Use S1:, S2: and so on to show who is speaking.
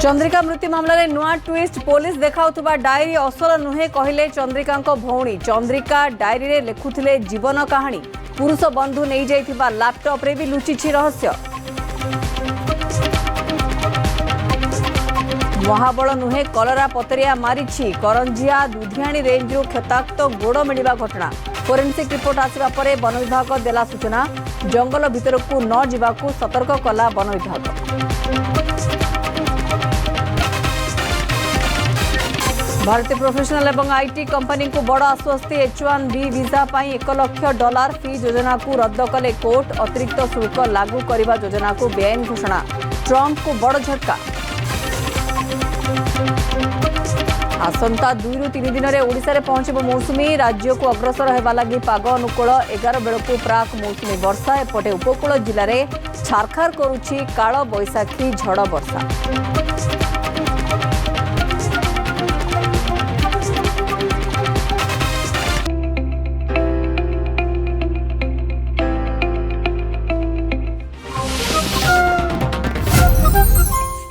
S1: चंद्रिका मृत्यु मामलें नुआ ट्विस्ट पुलिस देखाउथुबा डायरी असल नुहे कहले चंद्रिका भौणी चंद्रिका डायरी रे लिखुथिले जीवन कहानी पुरुष बंधु नहीं जाइथिबा लैपटॉप रे भी लुचिछि रहस्य महाबल नुहे कलरा पतरिया मारिछि करंजिया दुधियाणी रेंज रु क्षताक्त गोड़ मिलिबा घटना फोरेंसिक रिपोर्ट आसिबा परे वन विभाग देला सूचना जंगल भितरकू न जिबाकू सतर्क कला वन विभाग। भारतीय प्रोफेशनल एवं आईटी कंपनी को बड़ आश्वस्ति H1B वीजा पाई $1 लाख फी योजना को रद्द कले कोर्ट अतिरिक्त शुल्क लागू करने योजना को बेआईन घोषणा ट्रंप को बड़ झटका। आसंता 2 ରୁ 3 दिन में ओडिशा रे पहुंचब मौसुमी राज्य को अग्रसर होगा लगी पाग अनुकूल 11 बेलू प्राक मौसुमी वर्षा एपटे उपकूल जिले में छारखार करुछि काल बैशाखी झड़ वर्षा।